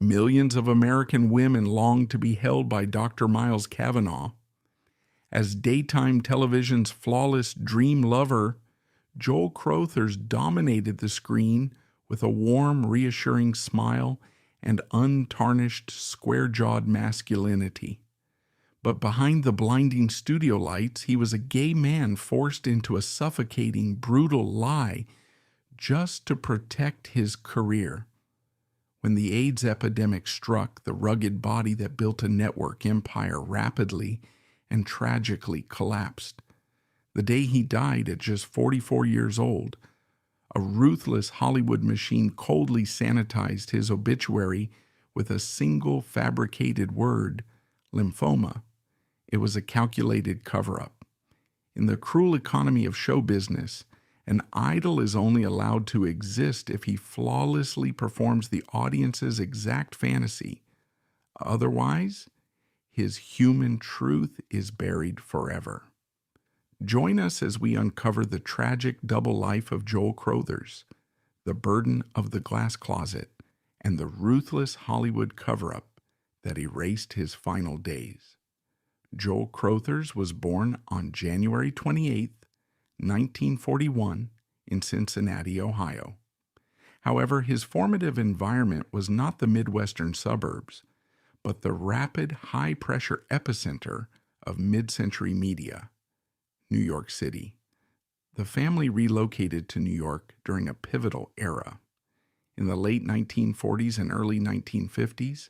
Millions of American women longed to be held by Dr. Miles Cavanaugh. As daytime television's flawless dream lover, Joel Crothers dominated the screen with a warm, reassuring smile and untarnished, square-jawed masculinity. But behind the blinding studio lights, he was a gay man forced into a suffocating, brutal lie just to protect his career. When the AIDS epidemic struck, the rugged body that built a network empire rapidly and tragically collapsed. The day he died at just 44 years old, a ruthless Hollywood machine coldly sanitized his obituary with a single fabricated word, lymphoma. It was a calculated cover-up. In the cruel economy of show business, an idol is only allowed to exist if he flawlessly performs the audience's exact fantasy. Otherwise, his human truth is buried forever. Join us as we uncover the tragic double life of Joel Crothers, the burden of the glass closet, and the ruthless Hollywood cover-up that erased his final days. Joel Crothers was born on January 28, 1941, in Cincinnati, Ohio. However, his formative environment was not the Midwestern suburbs, but the rapid, high-pressure epicenter of mid-century media, New York City. The family relocated to New York during a pivotal era. In the late 1940s and early 1950s,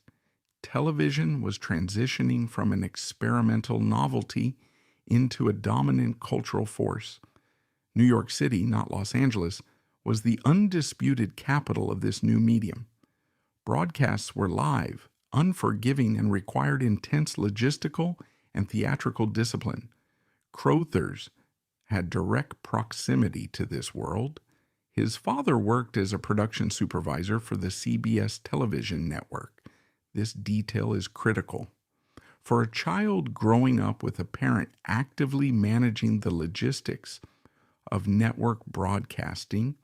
television was transitioning from an experimental novelty into a dominant cultural force. New York City, not Los Angeles, was the undisputed capital of this new medium. Broadcasts were live, unforgiving, and required intense logistical and theatrical discipline. Crothers had direct proximity to this world. His father worked as a production supervisor for the CBS television network. This detail is critical. For a child growing up with a parent actively managing the logistics of network broadcasting,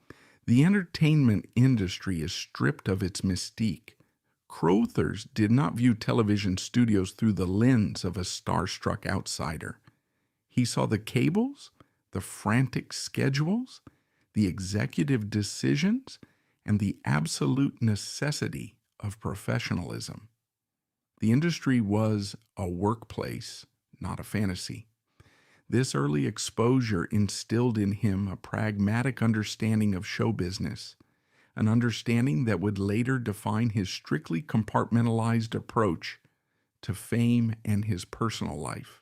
the entertainment industry is stripped of its mystique. Crothers did not view television studios through the lens of a starstruck outsider. He saw the cables, the frantic schedules, the executive decisions, and the absolute necessity of professionalism. The industry was a workplace, not a fantasy. This early exposure instilled in him a pragmatic understanding of show business, an understanding that would later define his strictly compartmentalized approach to fame and his personal life.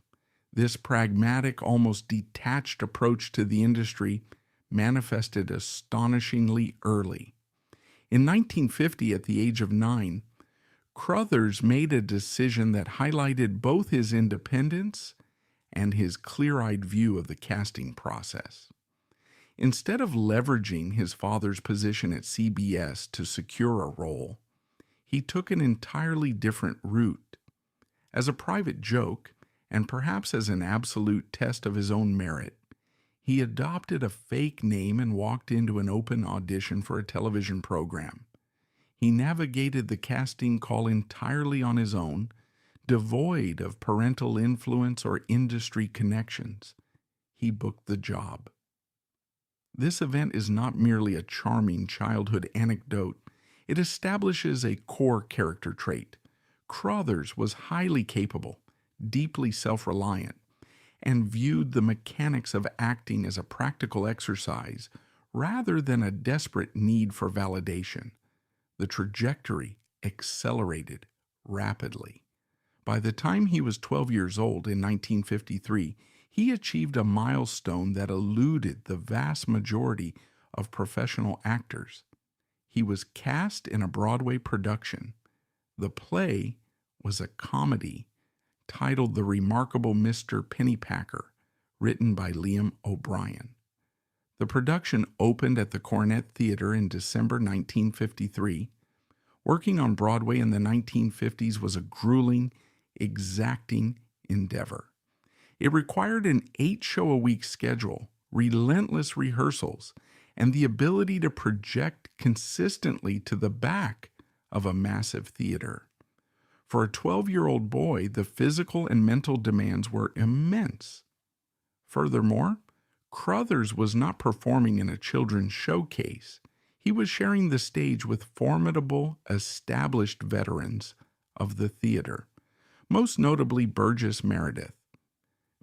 This pragmatic, almost detached approach to the industry manifested astonishingly early. In 1950, at the age of 9, Crothers made a decision that highlighted both his independence and his clear-eyed view of the casting process. Instead of leveraging his father's position at CBS to secure a role, he took an entirely different route. As a private joke, and perhaps as an absolute test of his own merit, he adopted a fake name and walked into an open audition for a television program. He navigated the casting call entirely on his own, devoid of parental influence or industry connections. He booked the job. This event is not merely a charming childhood anecdote. It establishes a core character trait. Crothers was highly capable, deeply self-reliant, and viewed the mechanics of acting as a practical exercise rather than a desperate need for validation. The trajectory accelerated rapidly. By the time he was 12 years old in 1953, he achieved a milestone that eluded the vast majority of professional actors. He was cast in a Broadway production. The play was a comedy titled The Remarkable Mr. Pennypacker, written by Liam O'Brien. The production opened at the Cornet Theater in December 1953. Working on Broadway in the 1950s was a grueling, exacting endeavor. It required an 8-show-a-week schedule, relentless rehearsals, and the ability to project consistently to the back of a massive theater. For a 12-year-old boy, the physical and mental demands were immense. Furthermore, Crothers was not performing in a children's showcase. He was sharing the stage with formidable, established veterans of the theater, most notably Burgess Meredith.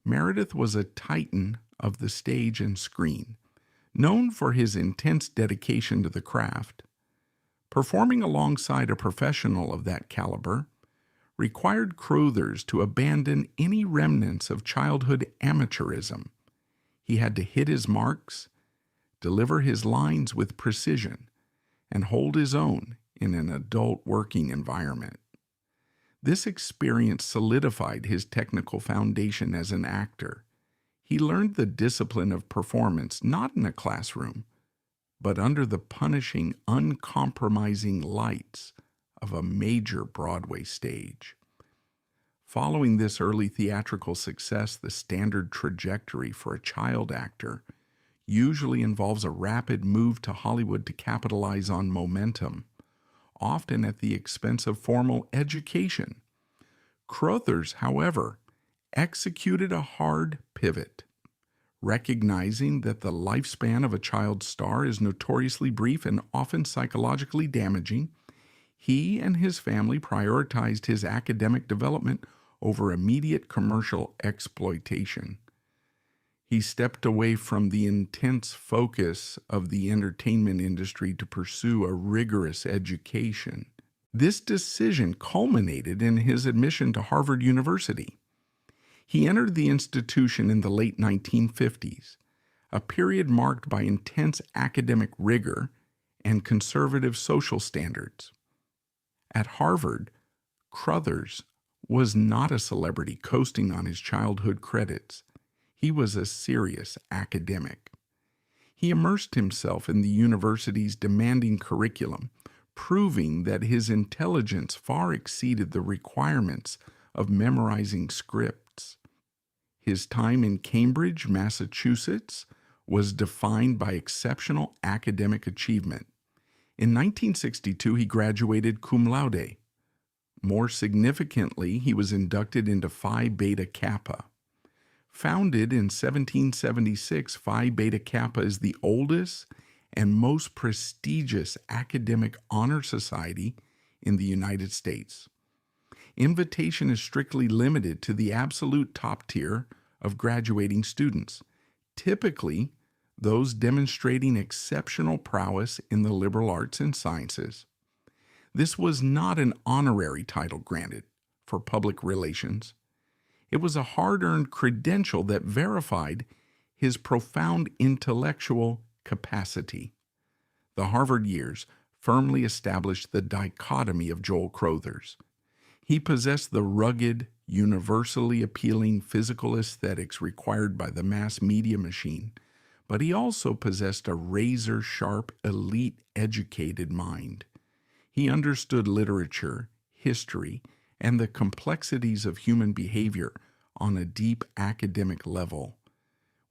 Meredith was a titan of the stage and screen, known for his intense dedication to the craft. Performing alongside a professional of that caliber required Crothers to abandon any remnants of childhood amateurism. He had to hit his marks, deliver his lines with precision, and hold his own in an adult working environment. This experience solidified his technical foundation as an actor. He learned the discipline of performance not in a classroom, but under the punishing, uncompromising lights of a major Broadway stage. Following this early theatrical success, the standard trajectory for a child actor usually involves a rapid move to Hollywood to capitalize on momentum, often at the expense of formal education. Crothers, however, executed a hard pivot. Recognizing that the lifespan of a child star is notoriously brief and often psychologically damaging, he and his family prioritized his academic development over immediate commercial exploitation. He stepped away from the intense focus of the entertainment industry to pursue a rigorous education. This decision culminated in his admission to Harvard University. He entered the institution in the late 1950s, a period marked by intense academic rigor and conservative social standards. At Harvard, Crothers was not a celebrity coasting on his childhood credits. He was a serious academic. He immersed himself in the university's demanding curriculum, proving that his intelligence far exceeded the requirements of memorizing scripts. His time in Cambridge, Massachusetts, was defined by exceptional academic achievement. In 1962, he graduated cum laude. More significantly, he was inducted into Phi Beta Kappa. Founded in 1776, Phi Beta Kappa is the oldest and most prestigious academic honor society in the United States. Invitation is strictly limited to the absolute top tier of graduating students, typically those demonstrating exceptional prowess in the liberal arts and sciences. This was not an honorary title granted for public relations. It was a hard-earned credential that verified his profound intellectual capacity. The Harvard years firmly established the dichotomy of Joel Crothers. He possessed the rugged, universally appealing physical aesthetics required by the mass media machine, but he also possessed a razor-sharp, elite-educated mind. He understood literature, history, and the complexities of human behavior on a deep academic level.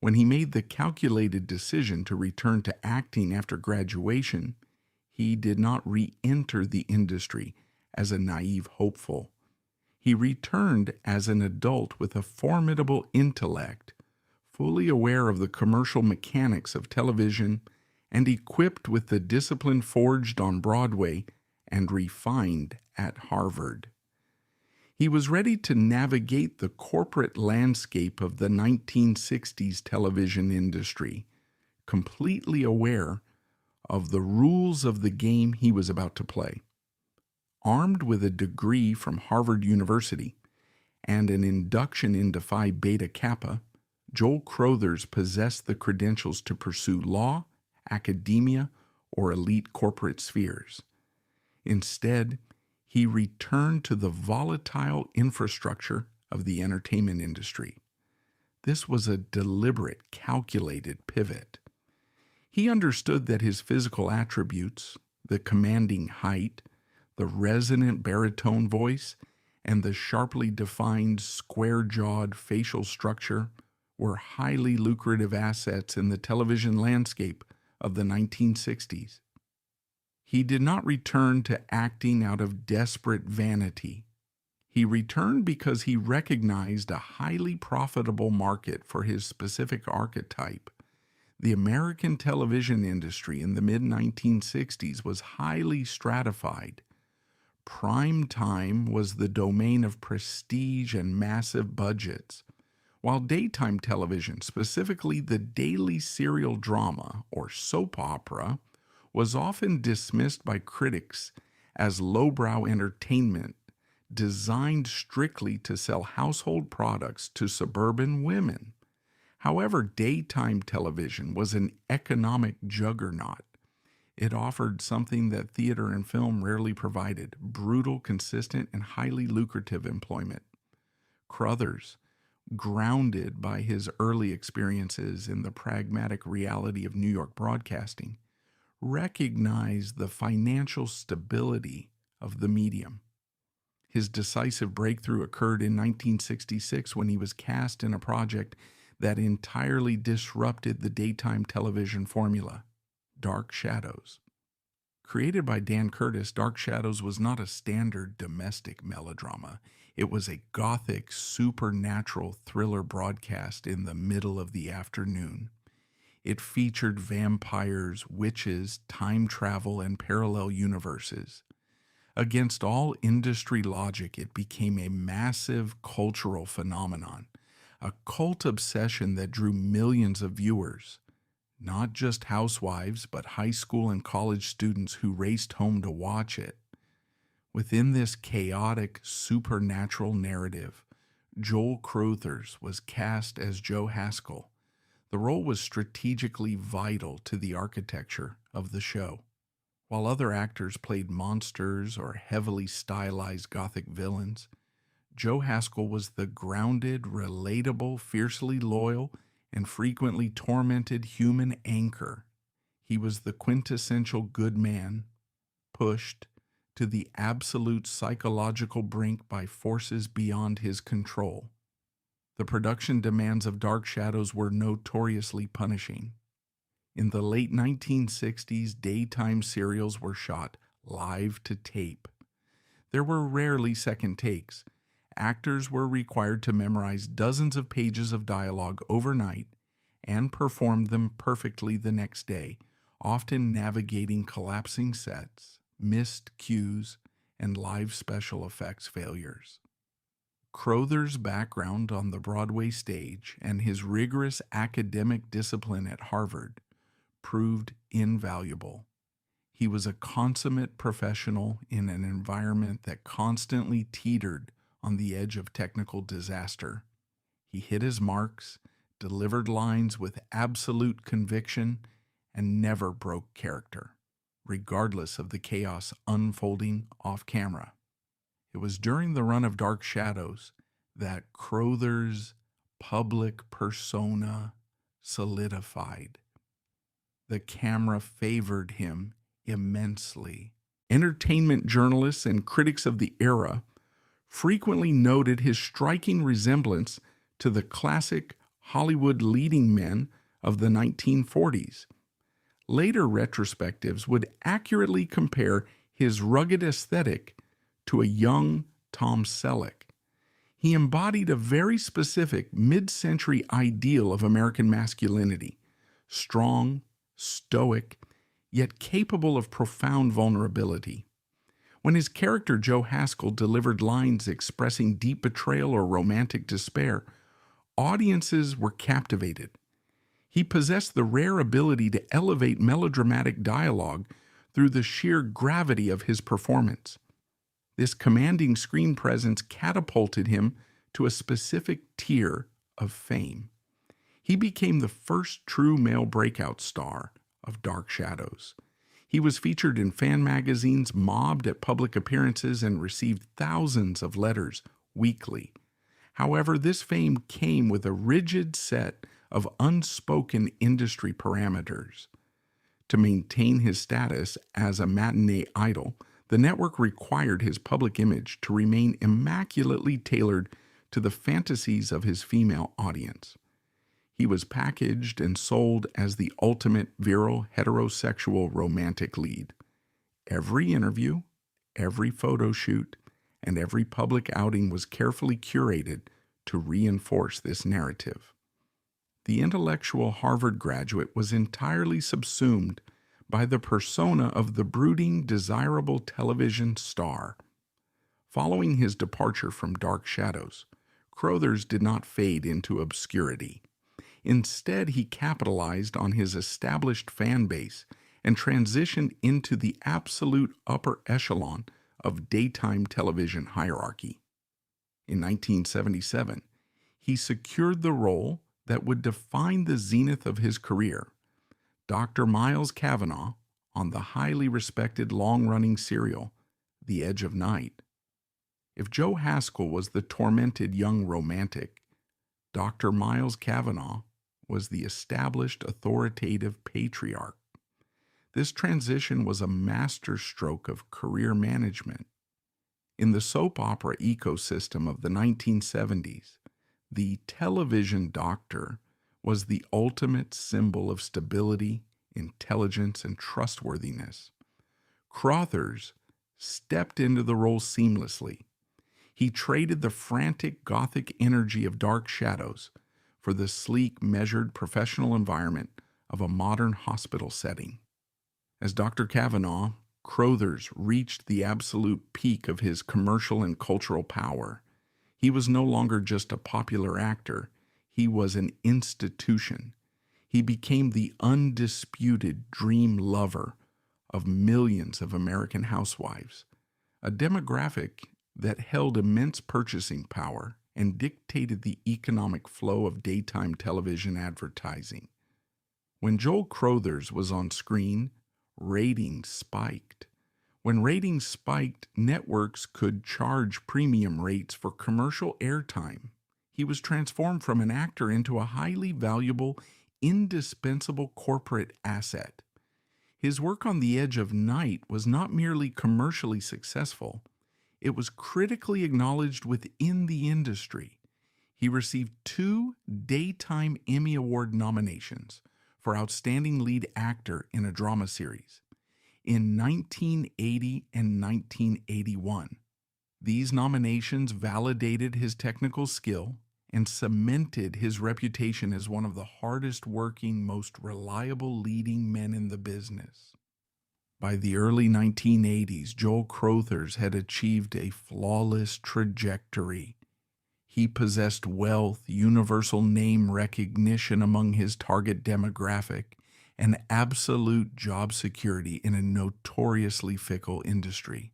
When he made the calculated decision to return to acting after graduation, he did not re-enter the industry as a naive hopeful. He returned as an adult with a formidable intellect, fully aware of the commercial mechanics of television and equipped with the discipline forged on Broadway and refined at Harvard. He was ready to navigate the corporate landscape of the 1960s television industry, completely aware of the rules of the game he was about to play. Armed with a degree from Harvard University and an induction into Phi Beta Kappa, Joel Crothers possessed the credentials to pursue law, academia, or elite corporate spheres. Instead, he returned to the volatile infrastructure of the entertainment industry. This was a deliberate, calculated pivot. He understood that his physical attributes, the commanding height, the resonant baritone voice, and the sharply defined, square-jawed facial structure were highly lucrative assets in the television landscape of the 1960s. He did not return to acting out of desperate vanity. He returned because he recognized a highly profitable market for his specific archetype. The American television industry in the mid-1960s was highly stratified. Prime time was the domain of prestige and massive budgets, while daytime television, specifically the daily serial drama or soap opera, was often dismissed by critics as lowbrow entertainment designed strictly to sell household products to suburban women. However, daytime television was an economic juggernaut. It offered something that theater and film rarely provided: brutal, consistent, and highly lucrative employment. Crothers, grounded by his early experiences in the pragmatic reality of New York broadcasting, recognized the financial stability of the medium. His decisive breakthrough occurred in 1966 when he was cast in a project that entirely disrupted the daytime television formula, Dark Shadows. Created by Dan Curtis, Dark Shadows was not a standard domestic melodrama. It was a gothic, supernatural thriller broadcast in the middle of the afternoon. It featured vampires, witches, time travel, and parallel universes. Against all industry logic, it became a massive cultural phenomenon, a cult obsession that drew millions of viewers, not just housewives, but high school and college students who raced home to watch it. Within this chaotic, supernatural narrative, Joel Crothers was cast as Joe Haskell. The role was strategically vital to the architecture of the show. While other actors played monsters or heavily stylized gothic villains, Joe Haskell was the grounded, relatable, fiercely loyal, and frequently tormented human anchor. He was the quintessential good man, pushed to the absolute psychological brink by forces beyond his control. The production demands of Dark Shadows were notoriously punishing. In the late 1960s, daytime serials were shot live to tape. There were rarely second takes. Actors were required to memorize dozens of pages of dialogue overnight and perform them perfectly the next day, often navigating collapsing sets, missed cues, and live special effects failures. Crothers' background on the Broadway stage and his rigorous academic discipline at Harvard proved invaluable. He was a consummate professional in an environment that constantly teetered on the edge of technical disaster. He hit his marks, delivered lines with absolute conviction, and never broke character, regardless of the chaos unfolding off camera. It was during the run of Dark Shadows that Crothers' public persona solidified. The camera favored him immensely. Entertainment journalists and critics of the era frequently noted his striking resemblance to the classic Hollywood leading men of the 1940s. Later retrospectives would accurately compare his rugged aesthetic to a young Tom Selleck. He embodied a very specific mid-century ideal of American masculinity: strong, stoic, yet capable of profound vulnerability. When his character Joe Haskell delivered lines expressing deep betrayal or romantic despair, audiences were captivated. He possessed the rare ability to elevate melodramatic dialogue through the sheer gravity of his performance. This commanding screen presence catapulted him to a specific tier of fame. He became the first true male breakout star of Dark Shadows. He was featured in fan magazines, mobbed at public appearances, and received thousands of letters weekly. However, this fame came with a rigid set of unspoken industry parameters. To maintain his status as a matinee idol, the network required his public image to remain immaculately tailored to the fantasies of his female audience. He was packaged and sold as the ultimate virile heterosexual romantic lead. Every interview, every photo shoot, and every public outing was carefully curated to reinforce this narrative. The intellectual Harvard graduate was entirely subsumed by the persona of the brooding, desirable television star. Following his departure from Dark Shadows, Crothers did not fade into obscurity. Instead, he capitalized on his established fan base and transitioned into the absolute upper echelon of daytime television hierarchy. In 1977, he secured the role that would define the zenith of his career, Dr. Miles Cavanaugh, on the highly respected long-running serial, The Edge of Night. If Joe Haskell was the tormented young romantic, Dr. Miles Cavanaugh was the established authoritative patriarch. This transition was a masterstroke of career management. In the soap opera ecosystem of the 1970s, the television doctor was the ultimate symbol of stability, intelligence, and trustworthiness. Crothers stepped into the role seamlessly. He traded the frantic Gothic energy of Dark Shadows for the sleek, measured professional environment of a modern hospital setting. As Dr. Cavanaugh, Crothers reached the absolute peak of his commercial and cultural power. He was no longer just a popular actor, he was an institution. He became the undisputed dream lover of millions of American housewives, a demographic that held immense purchasing power and dictated the economic flow of daytime television advertising. When Joel Crothers was on screen, ratings spiked. When ratings spiked, networks could charge premium rates for commercial airtime. He was transformed from an actor into a highly valuable, indispensable corporate asset. His work on The Edge of Night was not merely commercially successful, it was critically acknowledged within the industry. He received 2 Daytime Emmy Award nominations for Outstanding Lead Actor in a Drama Series in 1980 and 1981. These nominations validated his technical skill and cemented his reputation as one of the hardest-working, most reliable leading men in the business. By the early 1980s, Joel Crothers had achieved a flawless trajectory. He possessed wealth, universal name recognition among his target demographic, and absolute job security in a notoriously fickle industry.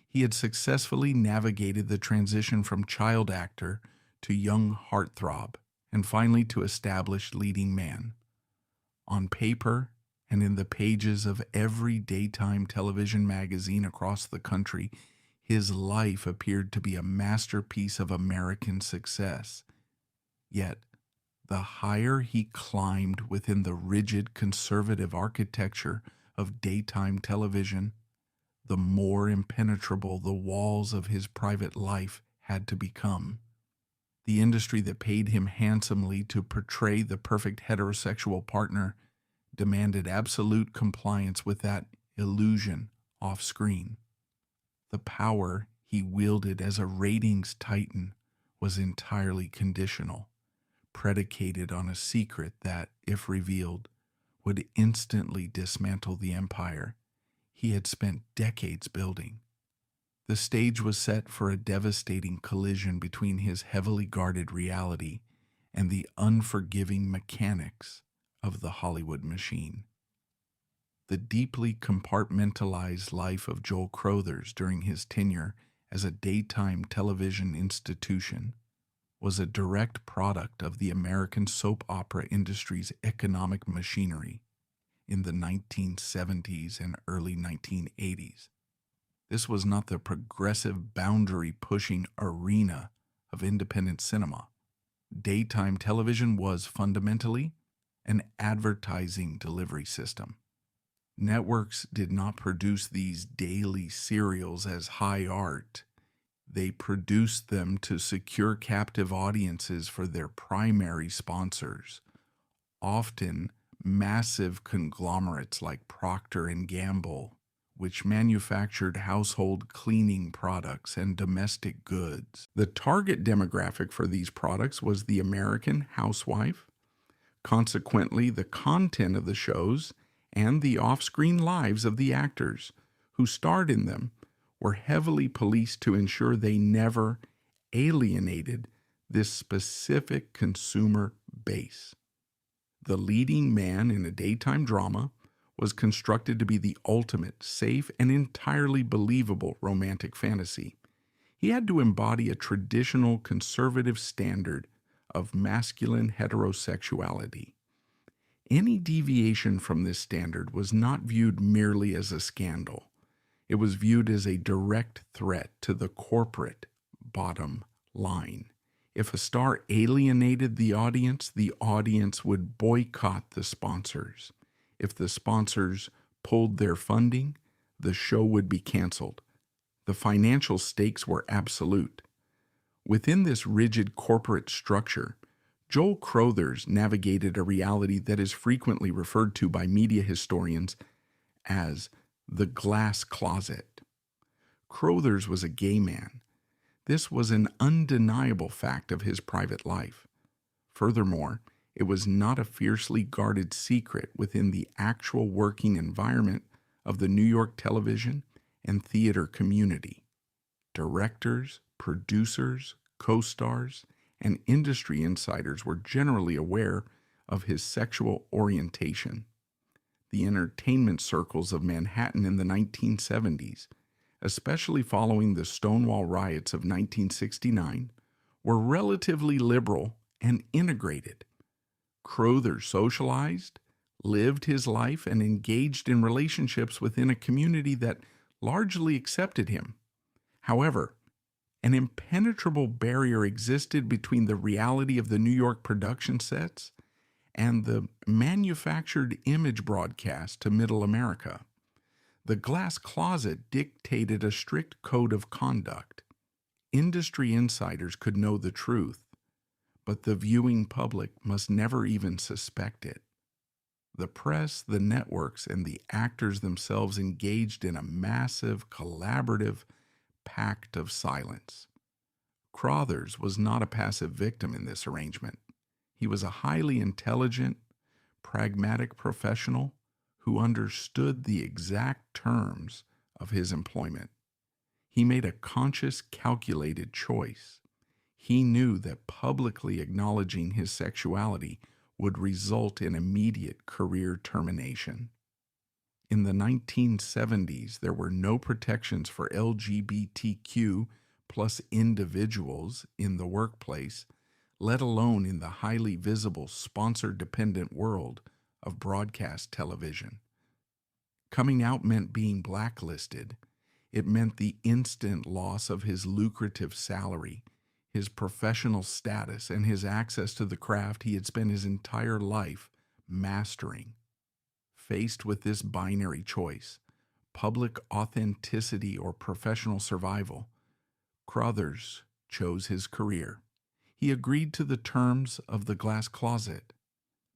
He had successfully navigated the transition from child actor to young heartthrob, and finally to established leading man. On paper and in the pages of every daytime television magazine across the country, his life appeared to be a masterpiece of American success. Yet, the higher he climbed within the rigid conservative architecture of daytime television, the more impenetrable the walls of his private life had to become. The industry that paid him handsomely to portray the perfect heterosexual partner demanded absolute compliance with that illusion off-screen. The power he wielded as a ratings titan was entirely conditional, predicated on a secret that, if revealed, would instantly dismantle the empire he had spent decades building. The stage was set for a devastating collision between his heavily guarded reality and the unforgiving mechanics of the Hollywood machine. The deeply compartmentalized life of Joel Crothers during his tenure as a daytime television institution was a direct product of the American soap opera industry's economic machinery in the 1970s and early 1980s. This was not the progressive, boundary-pushing arena of independent cinema. Daytime television was fundamentally an advertising delivery system. Networks did not produce these daily serials as high art. They produced them to secure captive audiences for their primary sponsors, often massive conglomerates like Procter & Gamble, which manufactured household cleaning products and domestic goods. The target demographic for these products was the American housewife. Consequently, the content of the shows and the off-screen lives of the actors who starred in them were heavily policed to ensure they never alienated this specific consumer base. The leading man in a daytime drama was constructed to be the ultimate, safe, and entirely believable romantic fantasy. He had to embody a traditional conservative standard of masculine heterosexuality. Any deviation from this standard was not viewed merely as a scandal. It was viewed as a direct threat to the corporate bottom line. If a star alienated the audience would boycott the sponsors. If the sponsors pulled their funding, the show would be canceled. The financial stakes were absolute. Within this rigid corporate structure, Joel Crothers navigated a reality that is frequently referred to by media historians as the glass closet. Crothers was a gay man. This was an undeniable fact of his private life. Furthermore, it was not a fiercely guarded secret within the actual working environment of the New York television and theater community. Directors, producers, co-stars, and industry insiders were generally aware of his sexual orientation. The entertainment circles of Manhattan in the 1970s, especially following the Stonewall riots of 1969, were relatively liberal and integrated. Crothers socialized, lived his life, and engaged in relationships within a community that largely accepted him. However, an impenetrable barrier existed between the reality of the New York production sets and the manufactured image broadcast to Middle America. The glass closet dictated a strict code of conduct. Industry insiders could know the truth, but the viewing public must never even suspect it. The press, the networks, and the actors themselves engaged in a massive, collaborative pact of silence. Crothers was not a passive victim in this arrangement. He was a highly intelligent, pragmatic professional who understood the exact terms of his employment. He made a conscious, calculated choice. He knew that publicly acknowledging his sexuality would result in immediate career termination. In the 1970s, there were no protections for LGBTQ plus individuals in the workplace, let alone in the highly visible sponsor-dependent world of broadcast television. Coming out meant being blacklisted. It meant the instant loss of his lucrative salary, his professional status, and his access to the craft he had spent his entire life mastering. Faced with this binary choice, public authenticity or professional survival, Crothers chose his career. He agreed to the terms of the glass closet.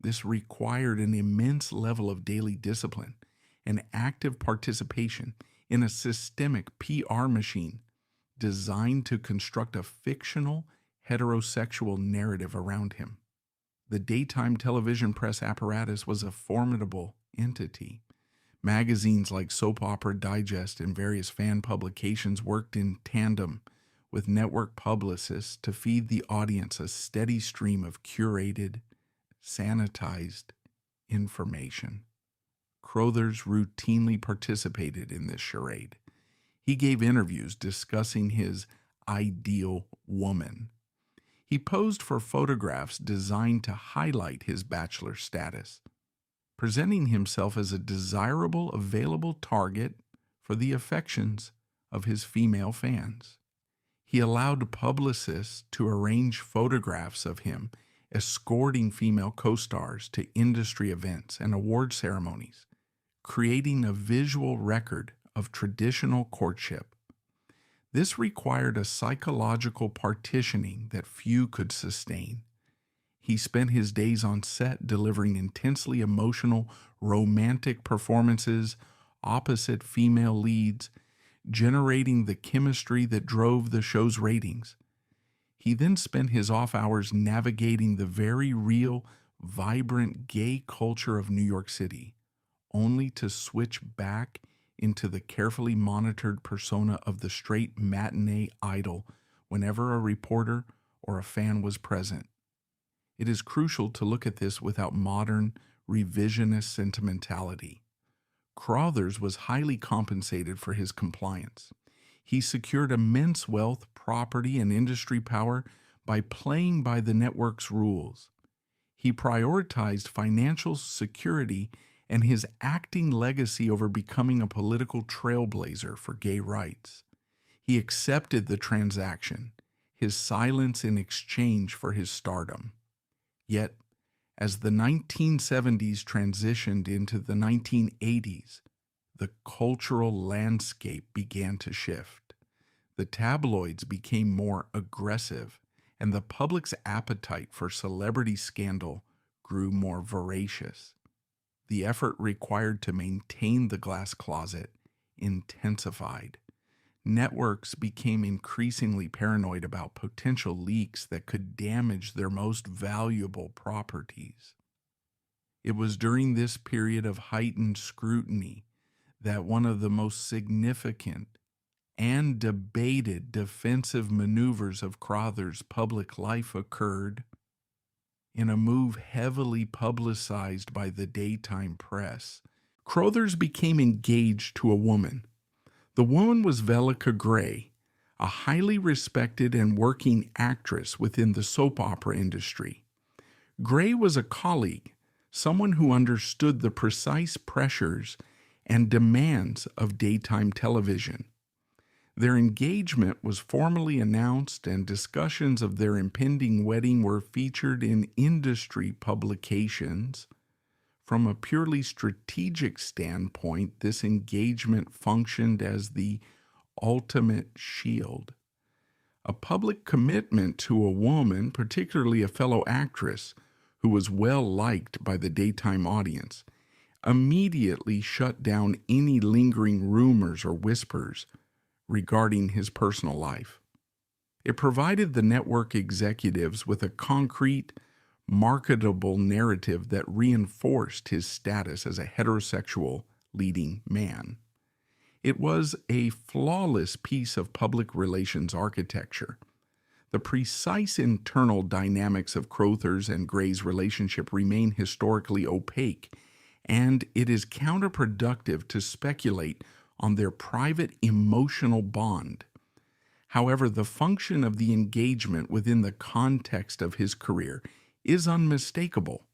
This required an immense level of daily discipline and active participation in a systemic PR machine designed to construct a fictional heterosexual narrative around him. The daytime television press apparatus was a formidable entity. Magazines like Soap Opera Digest and various fan publications worked in tandem with network publicists to feed the audience a steady stream of curated, sanitized information. Crothers routinely participated in this charade. He gave interviews discussing his ideal woman. He posed for photographs designed to highlight his bachelor status, presenting himself as a desirable, available target for the affections of his female fans. He allowed publicists to arrange photographs of him escorting female co-stars to industry events and award ceremonies, creating a visual record of traditional courtship. This required a psychological partitioning that few could sustain. He spent his days on set delivering intensely emotional, romantic performances, opposite female leads, generating the chemistry that drove the show's ratings. He then spent his off hours navigating the very real, vibrant gay culture of New York City, only to switch back into the carefully monitored persona of the straight matinee idol whenever a reporter or a fan was present. It is crucial to look at this without modern, revisionist sentimentality. Crothers was highly compensated for his compliance. He secured immense wealth, property, and industry power by playing by the network's rules. He prioritized financial security and his acting legacy over becoming a political trailblazer for gay rights. He accepted the transaction, his silence in exchange for his stardom. Yet, as the 1970s transitioned into the 1980s, the cultural landscape began to shift. The tabloids became more aggressive, and the public's appetite for celebrity scandal grew more voracious. The effort required to maintain the glass closet intensified. Networks became increasingly paranoid about potential leaks that could damage their most valuable properties. It was during this period of heightened scrutiny that one of the most significant and debated defensive maneuvers of Crothers' public life occurred. In a move heavily publicized by the daytime press, Crothers became engaged to a woman. The woman was Velica Gray, a highly respected and working actress within the soap opera industry. Gray was a colleague, someone who understood the precise pressures and demands of daytime television. Their engagement was formally announced, and discussions of their impending wedding were featured in industry publications. From a purely strategic standpoint, this engagement functioned as the ultimate shield. A public commitment to a woman, particularly a fellow actress who was well liked by the daytime audience, immediately shut down any lingering rumors or whispers regarding his personal life. It provided the network executives with a concrete, marketable narrative that reinforced his status as a heterosexual leading man. It was a flawless piece of public relations architecture. The precise internal dynamics of Crothers and Gray's relationship remain historically opaque, and it is counterproductive to speculate on their private emotional bond. However, the function of the engagement within the context of his career is unmistakable.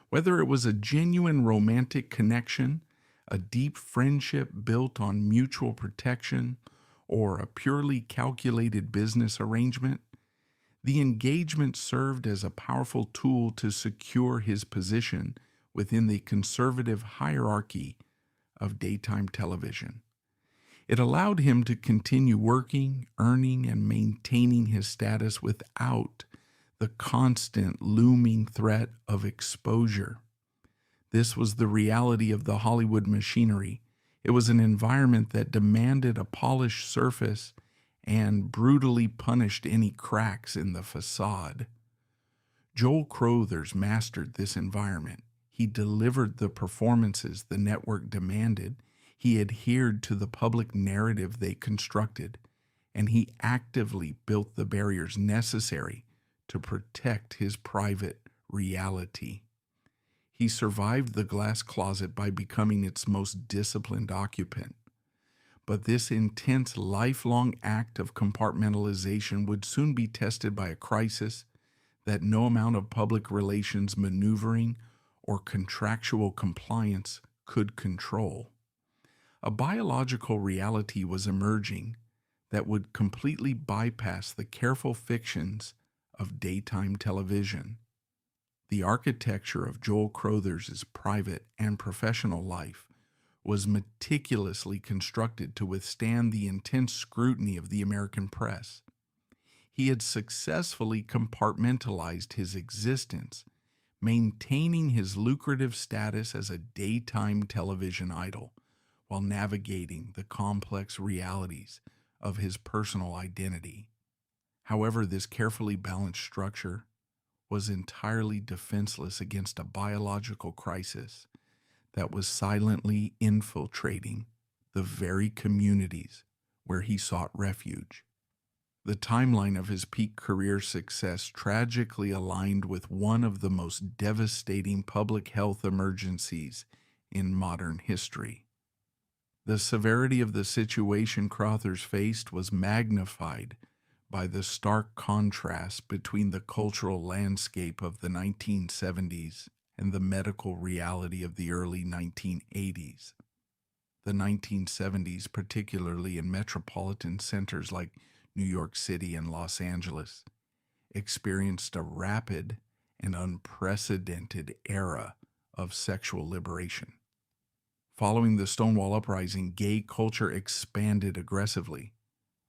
Whether it was a genuine romantic connection, a deep friendship built on mutual protection, or a purely calculated business arrangement, the engagement served as a powerful tool to secure his position within the conservative hierarchy of daytime television. It allowed him to continue working, earning, and maintaining his status without the constant looming threat of exposure. This was the reality of the Hollywood machinery. It was an environment that demanded a polished surface and brutally punished any cracks in the facade. Joel Crothers mastered this environment. He delivered the performances the network demanded. He adhered to the public narrative they constructed, and he actively built the barriers necessary to protect his private reality. He survived the glass closet by becoming its most disciplined occupant. But this intense, lifelong act of compartmentalization would soon be tested by a crisis that no amount of public relations maneuvering or contractual compliance could control. A biological reality was emerging that would completely bypass the careful fictions of daytime television. The architecture of Joel Crothers' private and professional life was meticulously constructed to withstand the intense scrutiny of the American press. He had successfully compartmentalized his existence, maintaining his lucrative status as a daytime television idol, while navigating the complex realities of his personal identity. However, this carefully balanced structure was entirely defenseless against a biological crisis that was silently infiltrating the very communities where he sought refuge. The timeline of his peak career success tragically aligned with one of the most devastating public health emergencies in modern history. The severity of the situation Crothers faced was magnified by the stark contrast between the cultural landscape of the 1970s and the medical reality of the early 1980s. The 1970s, particularly in metropolitan centers like New York City and Los Angeles, experienced a rapid and unprecedented era of sexual liberation. Following the Stonewall Uprising, gay culture expanded aggressively.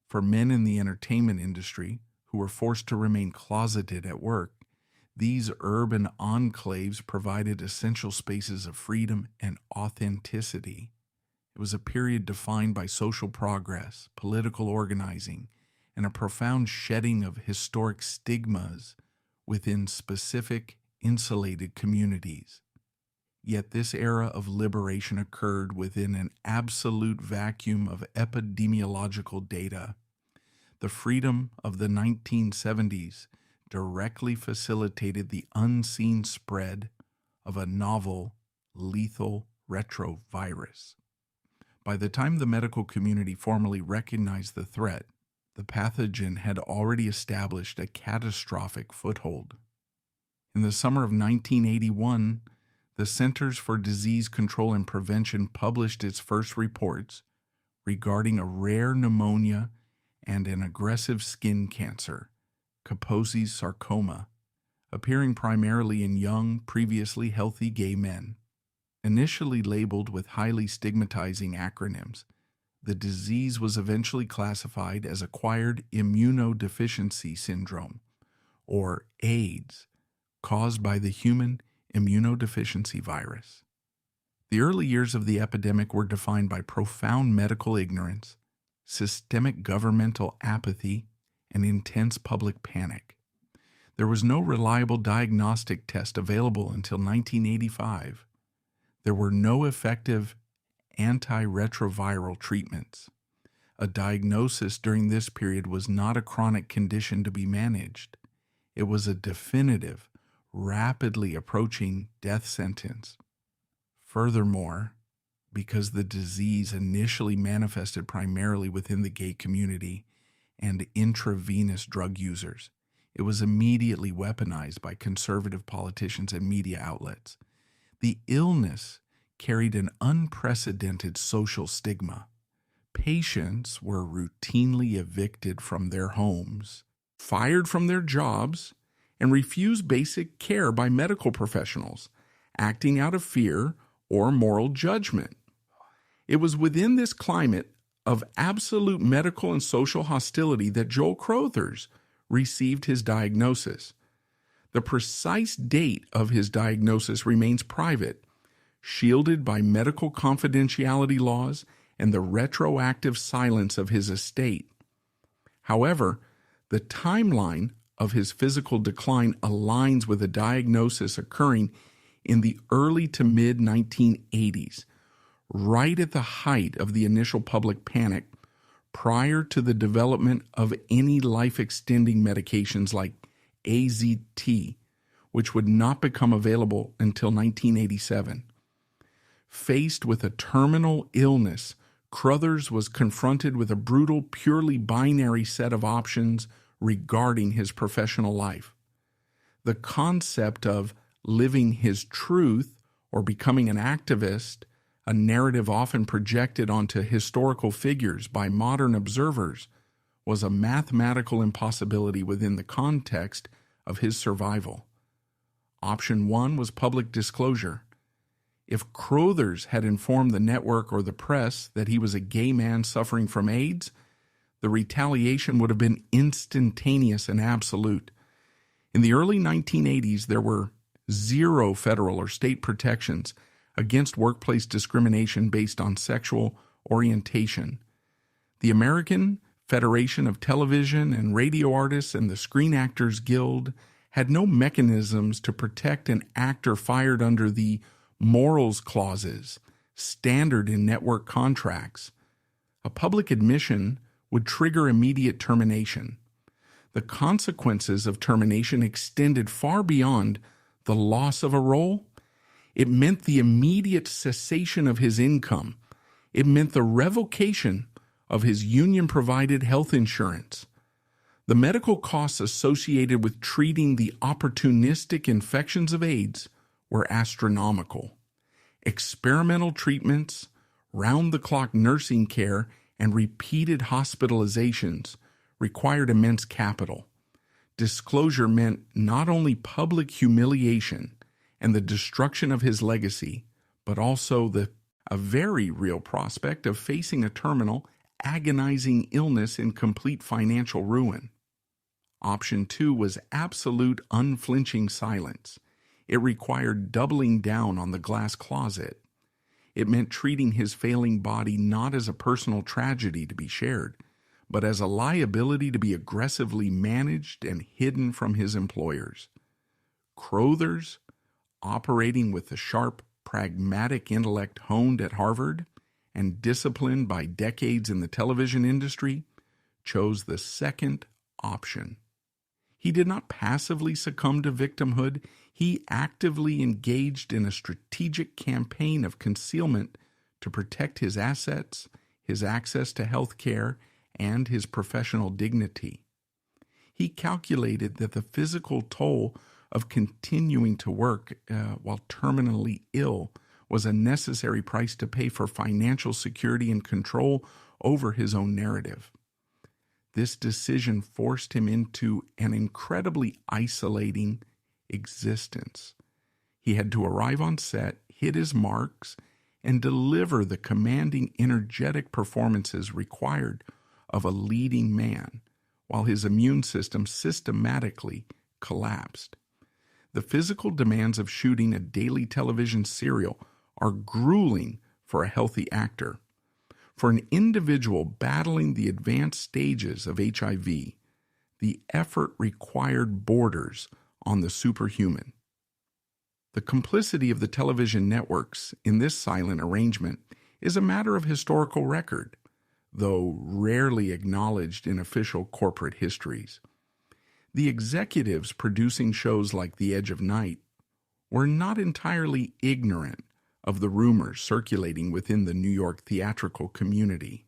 For men in the entertainment industry who were forced to remain closeted at work, these urban enclaves provided essential spaces of freedom and authenticity. It was a period defined by social progress, political organizing, and a profound shedding of historic stigmas within specific, insulated communities. Yet this era of liberation occurred within an absolute vacuum of epidemiological data. The freedom of the 1970s directly facilitated the unseen spread of a novel, lethal retrovirus. By the time the medical community formally recognized the threat, the pathogen had already established a catastrophic foothold. In the summer of 1981, the Centers for Disease Control and Prevention published its first reports regarding a rare pneumonia and an aggressive skin cancer, Kaposi's sarcoma, appearing primarily in young, previously healthy gay men. Initially labeled with highly stigmatizing acronyms, the disease was eventually classified as acquired immunodeficiency syndrome, or AIDS, caused by the human immunodeficiency virus. The early years of the epidemic were defined by profound medical ignorance, systemic governmental apathy, and intense public panic. There was no reliable diagnostic test available until 1985. There were no effective antiretroviral treatments. A diagnosis during this period was not a chronic condition to be managed. It was a definitive, rapidly approaching death sentence. Furthermore, because the disease initially manifested primarily within the gay community and intravenous drug users, it was immediately weaponized by conservative politicians and media outlets. The illness carried an unprecedented social stigma. Patients were routinely evicted from their homes, fired from their jobs, and refused basic care by medical professionals, acting out of fear or moral judgment. It was within this climate of absolute medical and social hostility that Joel Crothers received his diagnosis. The precise date of his diagnosis remains private, shielded by medical confidentiality laws and the retroactive silence of his estate. However, the timeline of his physical decline aligns with a diagnosis occurring in the early to mid-1980s, right at the height of the initial public panic, prior to the development of any life-extending medications like AZT, which would not become available until 1987. Faced with a terminal illness, Crothers was confronted with a brutal, purely binary set of options regarding his professional life. The concept of living his truth or becoming an activist, a narrative often projected onto historical figures by modern observers, was a mathematical impossibility within the context of his survival. Option 1 was public disclosure. If Crothers had informed the network or the press that he was a gay man suffering from AIDS, the retaliation would have been instantaneous and absolute. In the early 1980s, there were zero federal or state protections against workplace discrimination based on sexual orientation. The American Federation of Television and Radio Artists and the Screen Actors Guild had no mechanisms to protect an actor fired under the morals clauses, standard in network contracts. A public admission would trigger immediate termination. The consequences of termination extended far beyond the loss of a role. It meant the immediate cessation of his income. It meant the revocation of his union-provided health insurance. The medical costs associated with treating the opportunistic infections of AIDS were astronomical. Experimental treatments, round-the-clock nursing care, and repeated hospitalizations required immense capital. Disclosure meant not only public humiliation and the destruction of his legacy, but also a very real prospect of facing a terminal, agonizing illness and complete financial ruin. Option 2 was absolute unflinching silence. It required doubling down on the glass closet. It meant treating his failing body not as a personal tragedy to be shared, but as a liability to be aggressively managed and hidden from his employers. Crothers, operating with the sharp, pragmatic intellect honed at Harvard and disciplined by decades in the television industry, chose the second option. He did not passively succumb to victimhood. He actively engaged in a strategic campaign of concealment to protect his assets, his access to health care, and his professional dignity. He calculated that the physical toll of continuing to work while terminally ill was a necessary price to pay for financial security and control over his own narrative. This decision forced him into an incredibly isolating existence. He had to arrive on set, hit his marks, and deliver the commanding, energetic performances required of a leading man, while his immune system systematically collapsed. The physical demands of shooting a daily television serial are grueling for a healthy actor. For an individual battling the advanced stages of HIV, the effort required borders on the superhuman. The complicity of the television networks in this silent arrangement is a matter of historical record, though rarely acknowledged in official corporate histories. The executives producing shows like The Edge of Night were not entirely ignorant of the rumors circulating within the New York theatrical community.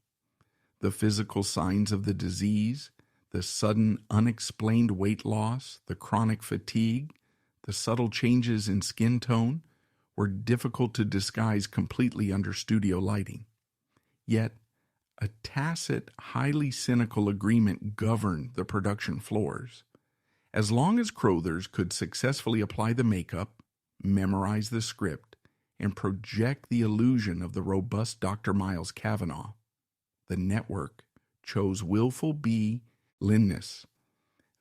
The physical signs of the disease, the sudden unexplained weight loss, the chronic fatigue, the subtle changes in skin tone were difficult to disguise completely under studio lighting. Yet, a tacit, highly cynical agreement governed the production floors. As long as Crothers could successfully apply the makeup, memorize the script, and project the illusion of the robust Dr. Miles Cavanaugh, the network chose willful be-linness.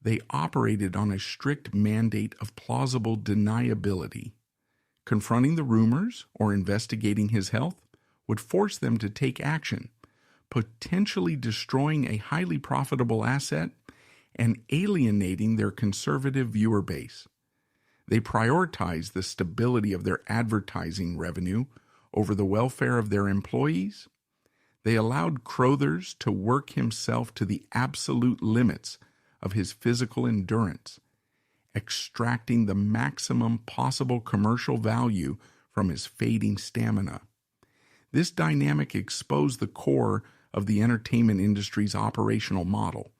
They operated on a strict mandate of plausible deniability. Confronting the rumors or investigating his health would force them to take action, potentially destroying a highly profitable asset and alienating their conservative viewer base. They prioritized the stability of their advertising revenue over the welfare of their employees. They allowed Crothers to work himself to the absolute limits of his physical endurance, extracting the maximum possible commercial value from his fading stamina. This dynamic exposed the core of the entertainment industry's operational model.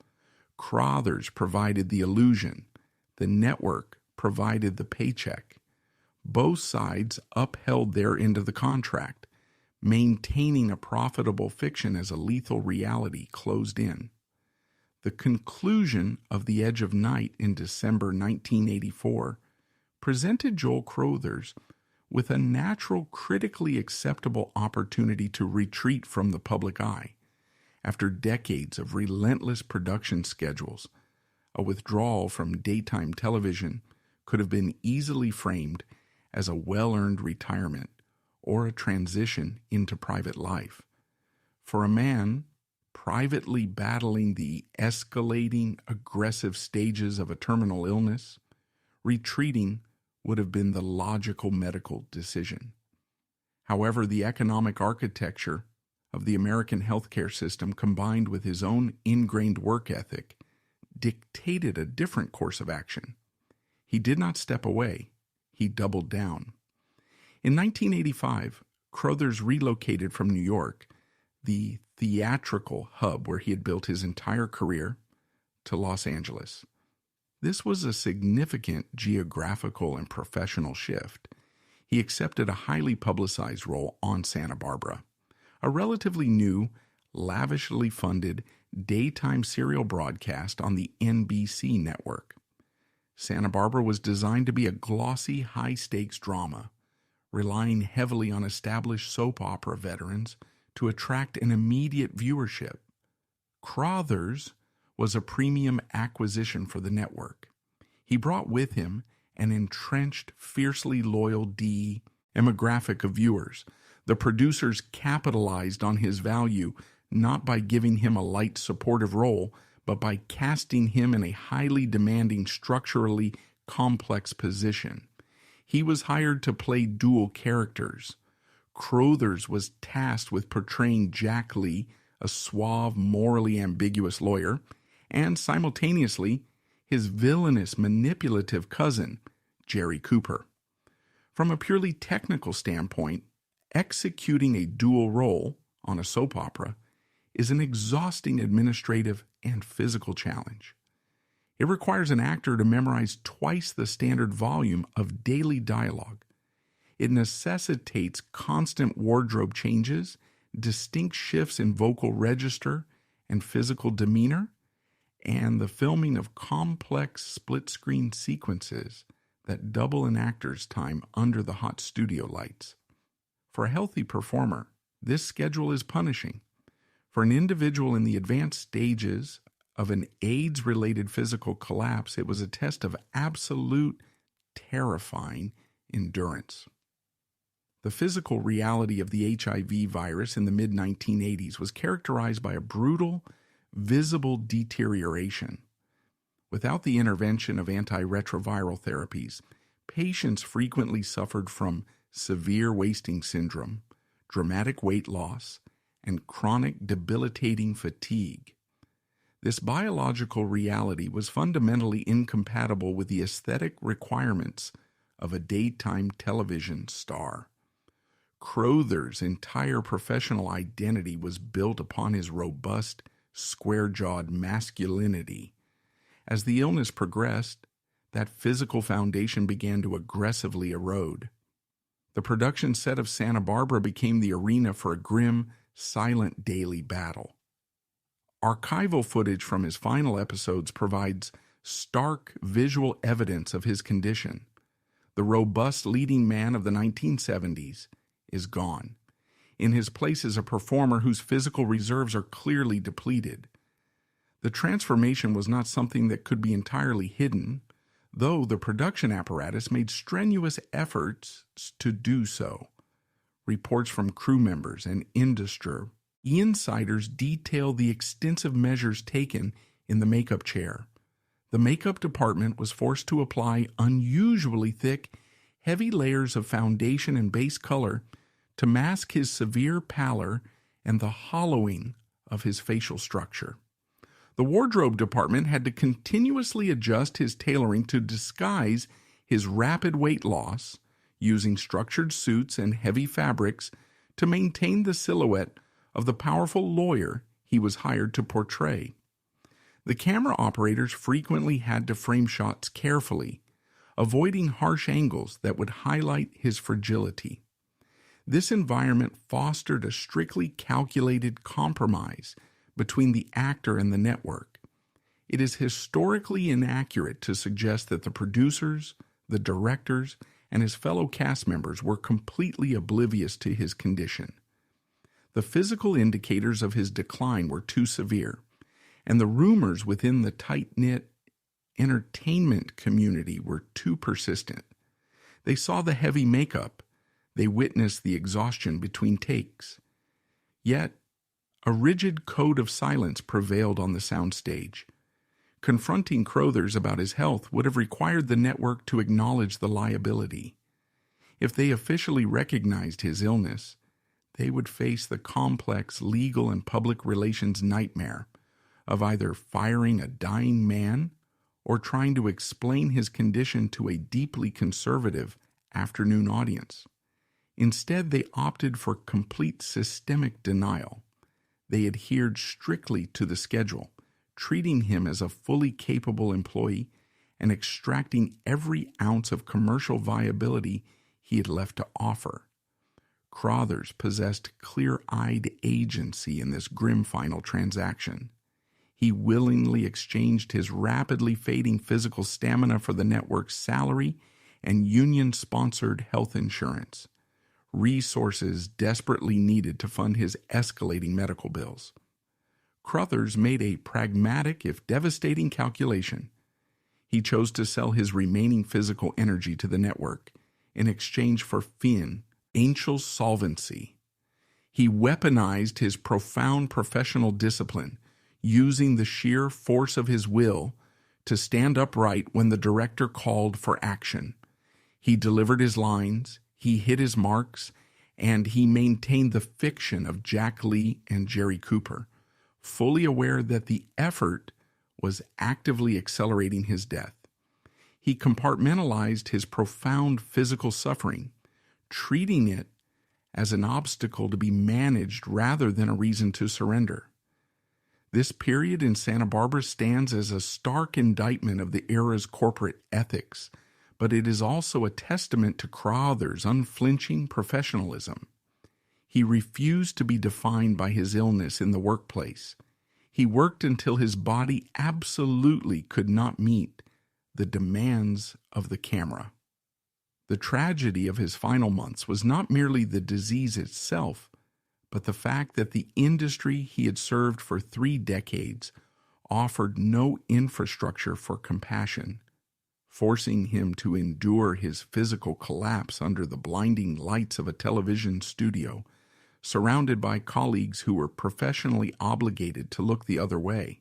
Crothers provided the illusion. The network provided the paycheck. Both sides upheld their end of the contract, maintaining a profitable fiction as a lethal reality closed in. The conclusion of The Edge of Night in December 1984 presented Joel Crothers with a natural, critically acceptable opportunity to retreat from the public eye. After decades of relentless production schedules, a withdrawal from daytime television could have been easily framed as a well-earned retirement or a transition into private life. For a man privately battling the escalating, aggressive stages of a terminal illness, retreating would have been the logical medical decision. However, the economic architecture of the American healthcare system, combined with his own ingrained work ethic, dictated a different course of action. He did not step away. He doubled down. In 1985, Crothers relocated from New York, the theatrical hub where he had built his entire career, to Los Angeles. This was a significant geographical and professional shift. He accepted a highly publicized role on Santa Barbara, a relatively new, lavishly funded daytime serial broadcast on the NBC network. Santa Barbara was designed to be a glossy, high-stakes drama, relying heavily on established soap opera veterans to attract an immediate viewership. Crothers was a premium acquisition for the network. He brought with him an entrenched, fiercely loyal demographic of viewers. The producers capitalized on his value not by giving him a light, supportive role, but by casting him in a highly demanding, structurally complex position. He was hired to play dual characters. Crothers was tasked with portraying Jack Lee, a suave, morally ambiguous lawyer, and simultaneously his villainous, manipulative cousin, Jerry Cooper. From a purely technical standpoint, executing a dual role on a soap opera is an exhausting administrative and physical challenge. It requires an actor to memorize twice the standard volume of daily dialogue. It necessitates constant wardrobe changes, distinct shifts in vocal register and physical demeanor, and the filming of complex split-screen sequences that double an actor's time under the hot studio lights. For a healthy performer, this schedule is punishing. For an individual in the advanced stages of an AIDS-related physical collapse, it was a test of absolute, terrifying endurance. The physical reality of the HIV virus in the mid-1980s was characterized by a brutal, visible deterioration. Without the intervention of antiretroviral therapies, patients frequently suffered from severe wasting syndrome, dramatic weight loss, and chronic debilitating fatigue. This biological reality was fundamentally incompatible with the aesthetic requirements of a daytime television star. Crothers' entire professional identity was built upon his robust, square-jawed masculinity. As the illness progressed, that physical foundation began to aggressively erode. The production set of Santa Barbara became the arena for a grim, silent daily battle. Archival footage from his final episodes provides stark visual evidence of his condition. The robust leading man of the 1970s is gone. In his place is a performer whose physical reserves are clearly depleted. The transformation was not something that could be entirely hidden, though the production apparatus made strenuous efforts to do so. Reports from crew members and industry insiders detail the extensive measures taken in the makeup chair. The makeup department was forced to apply unusually thick, heavy layers of foundation and base color to mask his severe pallor and the hollowing of his facial structure. The wardrobe department had to continuously adjust his tailoring to disguise his rapid weight loss, using structured suits and heavy fabrics to maintain the silhouette of the powerful lawyer he was hired to portray. The camera operators frequently had to frame shots carefully, avoiding harsh angles that would highlight his fragility. This environment fostered a strictly calculated compromise between the actor and the network. It is historically inaccurate to suggest that the producers, the directors, and his fellow cast members were completely oblivious to his condition. The physical indicators of his decline were too severe, and the rumors within the tight-knit entertainment community were too persistent. They saw the heavy makeup, They witnessed the exhaustion between takes. Yet, a rigid code of silence prevailed on the soundstage. Confronting Crothers about his health would have required the network to acknowledge the liability. If they officially recognized his illness, they would face the complex legal and public relations nightmare of either firing a dying man or trying to explain his condition to a deeply conservative afternoon audience. Instead, they opted for complete systemic denial. They adhered strictly to the schedule, treating him as a fully capable employee and extracting every ounce of commercial viability he had left to offer. Crothers possessed clear-eyed agency in this grim final transaction. He willingly exchanged his rapidly fading physical stamina for the network's salary and union-sponsored health insurance, resources desperately needed to fund his escalating medical bills. Crothers made a pragmatic, if devastating, calculation. He chose to sell his remaining physical energy to the network in exchange for financial solvency. He weaponized his profound professional discipline, using the sheer force of his will to stand upright when the director called for action. He delivered his lines, he hit his marks, and he maintained the fiction of Jack Lee and Jerry Cooper, fully aware that the effort was actively accelerating his death. He compartmentalized his profound physical suffering, treating it as an obstacle to be managed rather than a reason to surrender. This period in Santa Barbara stands as a stark indictment of the era's corporate ethics, but it is also a testament to Crothers' unflinching professionalism. He refused to be defined by his illness in the workplace. He worked until his body absolutely could not meet the demands of the camera. The tragedy of his final months was not merely the disease itself, but the fact that the industry he had served for 3 decades offered no infrastructure for compassion, forcing him to endure his physical collapse under the blinding lights of a television studio, surrounded by colleagues who were professionally obligated to look the other way.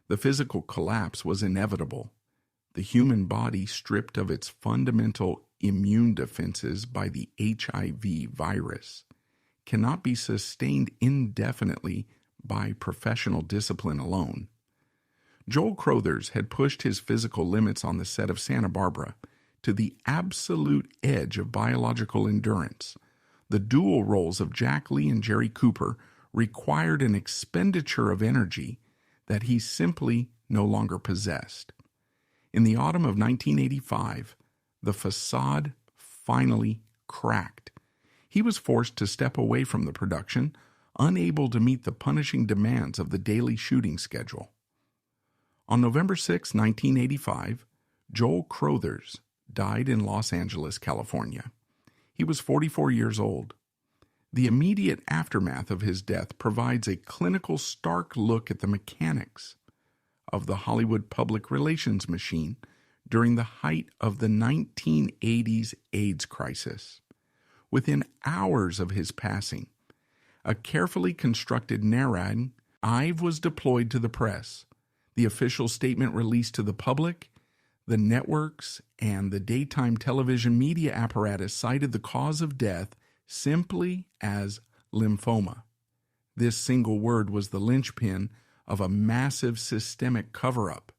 The physical collapse was inevitable. The human body, stripped of its fundamental immune defenses by the HIV virus, cannot be sustained indefinitely by professional discipline alone. Joel Crothers had pushed his physical limits on the set of Santa Barbara to the absolute edge of biological endurance. The dual roles of Jack Lee and Jerry Cooper required an expenditure of energy that he simply no longer possessed. In the autumn of 1985, the facade finally cracked. He was forced to step away from the production, unable to meet the punishing demands of the daily shooting schedule. On November 6, 1985, Joel Crothers died in Los Angeles, California. He was 44 years old. The immediate aftermath of his death provides a clinical, stark look at the mechanics of the Hollywood public relations machine during the height of the 1980s AIDS crisis. Within hours of his passing, a carefully constructed narrative was deployed to the press. The official statement released to the public, the networks, and the daytime television media apparatus cited the cause of death simply as lymphoma. This single word was the linchpin of a massive systemic cover-up.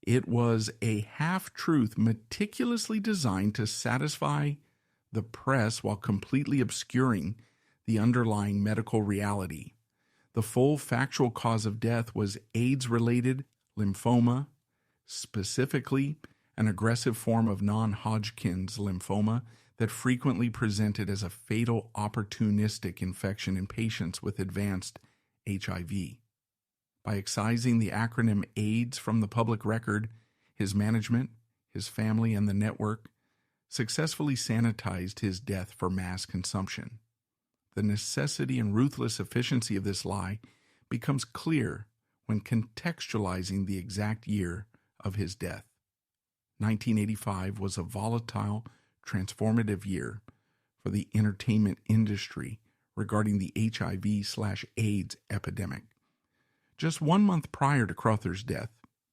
It was a half-truth meticulously designed to satisfy the press while completely obscuring the underlying medical reality. The full factual cause of death was AIDS-related lymphoma, specifically an aggressive form of non-Hodgkin's lymphoma that frequently presented as a fatal opportunistic infection in patients with advanced HIV. By excising the acronym AIDS from the public record, his management, his family, and the network successfully sanitized his death for mass consumption. The necessity and ruthless efficiency of this lie becomes clear when contextualizing the exact year of his death. 1985 was a volatile, transformative year for the entertainment industry regarding the HIV/AIDS epidemic. Just 1 month prior to Crothers' death,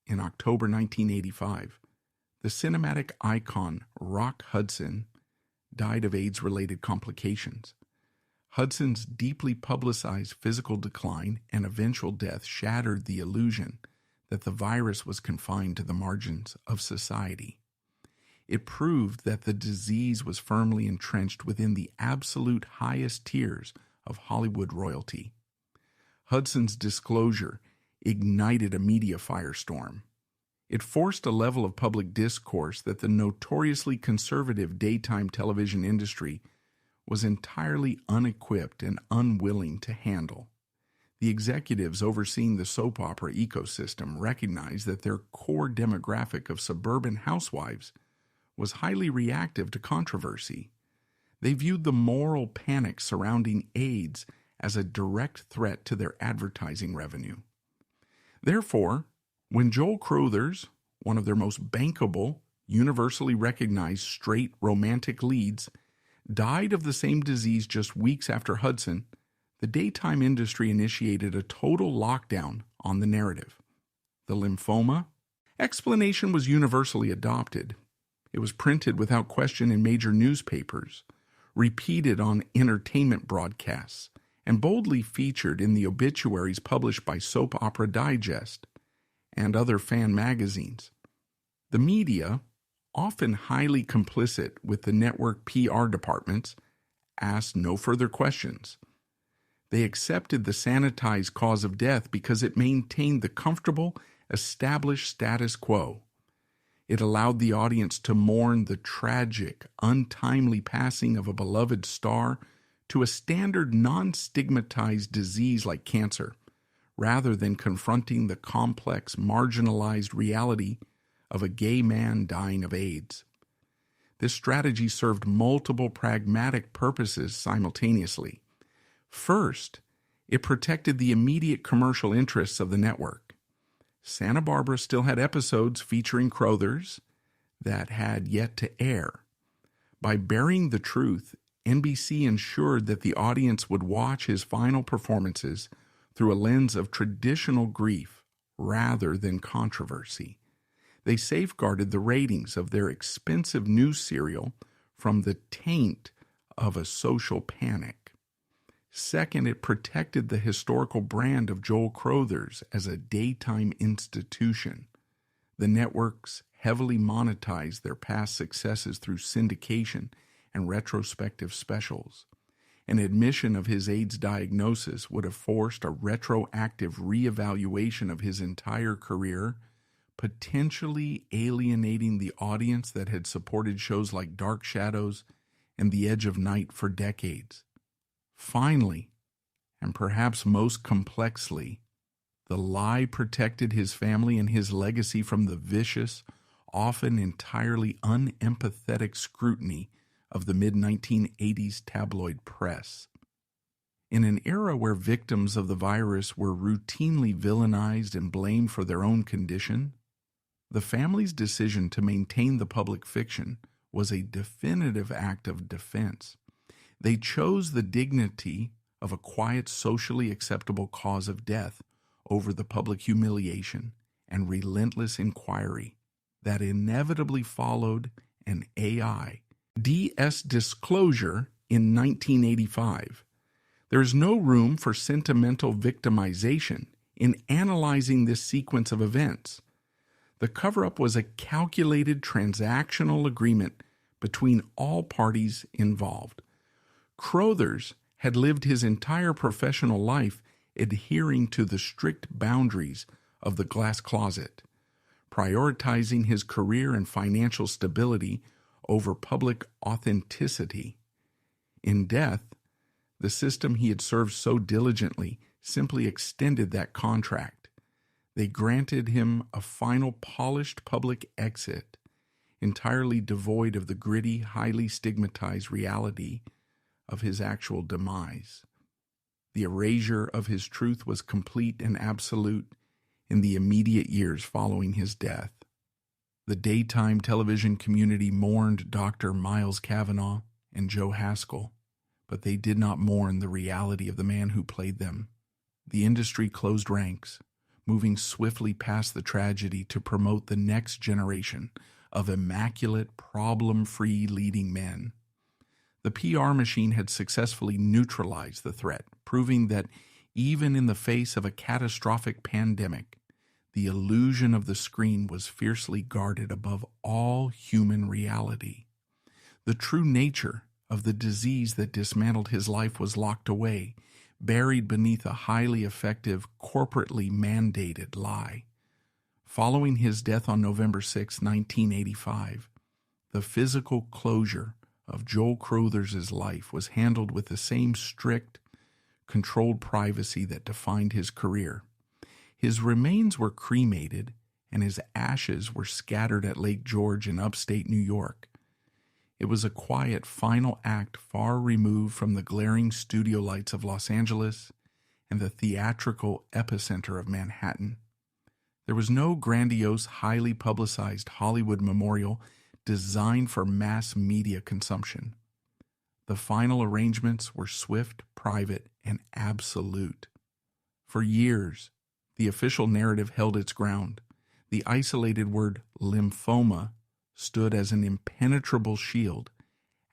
in October 1985, the cinematic icon Rock Hudson died of AIDS-related complications. Hudson's deeply publicized physical decline and eventual death shattered the illusion that the virus was confined to the margins of society. It proved that the disease was firmly entrenched within the absolute highest tiers of Hollywood royalty. Hudson's disclosure ignited a media firestorm. It forced a level of public discourse that the notoriously conservative daytime television industry was entirely unequipped and unwilling to handle. The executives overseeing the soap opera ecosystem recognized that their core demographic of suburban housewives was highly reactive to controversy. They viewed the moral panic surrounding AIDS as a direct threat to their advertising revenue. Therefore, when Joel Crothers, one of their most bankable, universally recognized straight romantic leads, died of the same disease just weeks after Hudson, the daytime industry initiated a total lockdown on the narrative. The lymphoma explanation was universally adopted. It was printed without question in major newspapers, repeated on entertainment broadcasts, and boldly featured in the obituaries published by Soap Opera Digest and other fan magazines. The media, often highly complicit with the network PR departments, asked no further questions. They accepted the sanitized cause of death because it maintained the comfortable, established status quo. It allowed the audience to mourn the tragic, untimely passing of a beloved star to a standard non-stigmatized disease like cancer, rather than confronting the complex, marginalized reality of a gay man dying of AIDS. This strategy served multiple pragmatic purposes simultaneously. First, it protected the immediate commercial interests of the network. Santa Barbara still had episodes featuring Crothers that had yet to air. By burying the truth, NBC ensured that the audience would watch his final performances through a lens of traditional grief rather than controversy. They safeguarded the ratings of their expensive news serial from the taint of a social panic. Second, it protected the historical brand of Joel Crothers as a daytime institution. The networks heavily monetized their past successes through syndication and retrospective specials. An admission of his AIDS diagnosis would have forced a retroactive reevaluation of his entire career, potentially alienating the audience that had supported shows like Dark Shadows and The Edge of Night for decades. Finally, and perhaps most complexly, the lie protected his family and his legacy from the vicious, often entirely unempathetic scrutiny of the mid-1980s tabloid press. In an era where victims of the virus were routinely villainized and blamed for their own condition, the family's decision to maintain the public fiction was a definitive act of defense. They chose the dignity of a quiet, socially acceptable cause of death over the public humiliation and relentless inquiry that inevitably followed an AI DS disclosure in 1985. There is no room for sentimental victimization in analyzing this sequence of events. The cover-up was a calculated transactional agreement between all parties involved. Crothers had lived his entire professional life adhering to the strict boundaries of the glass closet, prioritizing his career and financial stability over public authenticity. In death, the system he had served so diligently simply extended that contract. They granted him a final polished public exit, entirely devoid of the gritty, highly stigmatized reality of his actual demise. The erasure of his truth was complete and absolute in the immediate years following his death. The daytime television community mourned Dr. Miles Cavanaugh and Joe Haskell, but they did not mourn the reality of the man who played them. The industry closed ranks, moving swiftly past the tragedy to promote the next generation of immaculate, problem-free leading men. The PR machine had successfully neutralized the threat, proving that even in the face of a catastrophic pandemic, the illusion of the screen was fiercely guarded above all human reality. The true nature of the disease that dismantled his life was locked away, buried beneath a highly effective, corporately mandated lie. Following his death on November 6, 1985, the physical closure of Joel Crothers' life was handled with the same strict, controlled privacy that defined his career. His remains were cremated, and his ashes were scattered at Lake George in upstate New York. It was a quiet final act far removed from the glaring studio lights of Los Angeles and the theatrical epicenter of Manhattan. There was no grandiose, highly publicized Hollywood memorial designed for mass media consumption. The final arrangements were swift, private, and absolute. For years, the official narrative held its ground. The isolated word lymphoma stood as an impenetrable shield,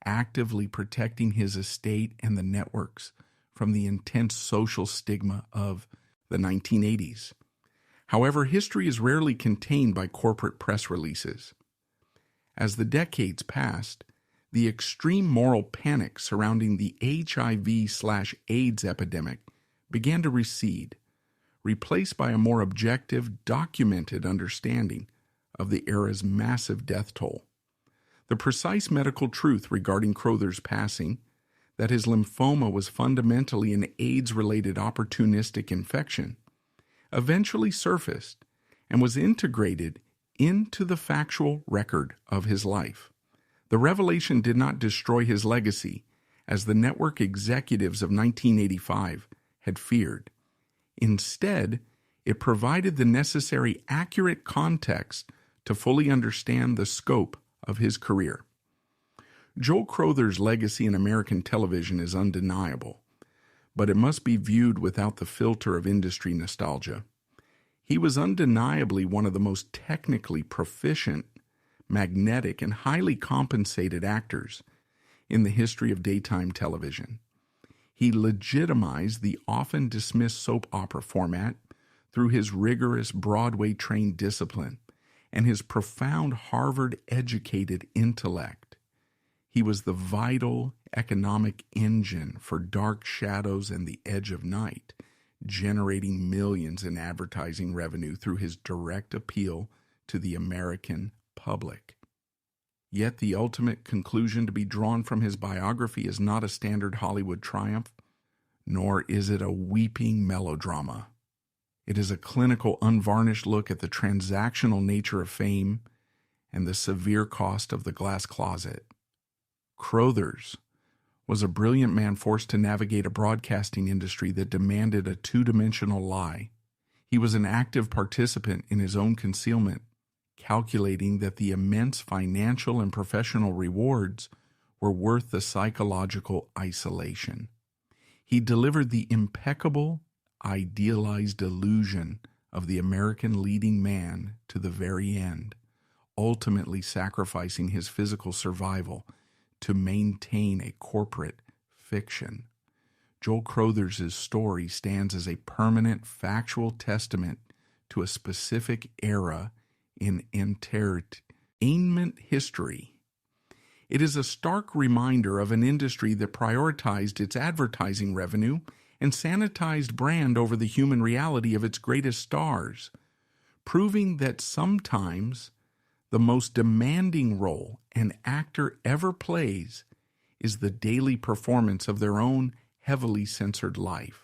actively protecting his estate and the networks from the intense social stigma of the 1980s. However, history is rarely contained by corporate press releases. As the decades passed, the extreme moral panic surrounding the HIV/AIDS epidemic began to recede, replaced by a more objective, documented understanding of the era's massive death toll. The precise medical truth regarding Crothers' passing, that his lymphoma was fundamentally an AIDS-related opportunistic infection, eventually surfaced and was integrated into the factual record of his life. The revelation did not destroy his legacy, as the network executives of 1985 had feared. Instead, it provided the necessary accurate context to fully understand the scope of his career. Joel Crothers' legacy in American television is undeniable, but it must be viewed without the filter of industry nostalgia. He was undeniably one of the most technically proficient, magnetic, and highly compensated actors in the history of daytime television. He legitimized the often dismissed soap opera format through his rigorous Broadway-trained discipline and his profound Harvard-educated intellect. He was the vital economic engine for Dark Shadows and The Edge of Night, generating millions in advertising revenue through his direct appeal to the American public. Yet the ultimate conclusion to be drawn from his biography is not a standard Hollywood triumph, nor is it a weeping melodrama. It is a clinical, unvarnished look at the transactional nature of fame and the severe cost of the glass closet. Crothers was a brilliant man forced to navigate a broadcasting industry that demanded a two-dimensional lie. He was an active participant in his own concealment, calculating that the immense financial and professional rewards were worth the psychological isolation. He delivered the impeccable, idealized illusion of the American leading man to the very end, ultimately sacrificing his physical survival to maintain a corporate fiction. Joel Crothers' story stands as a permanent factual testament to a specific era in entertainment history. It is a stark reminder of an industry that prioritized its advertising revenue and sanitized brand over the human reality of its greatest stars, proving that sometimes the most demanding role an actor ever plays is the daily performance of their own heavily censored life.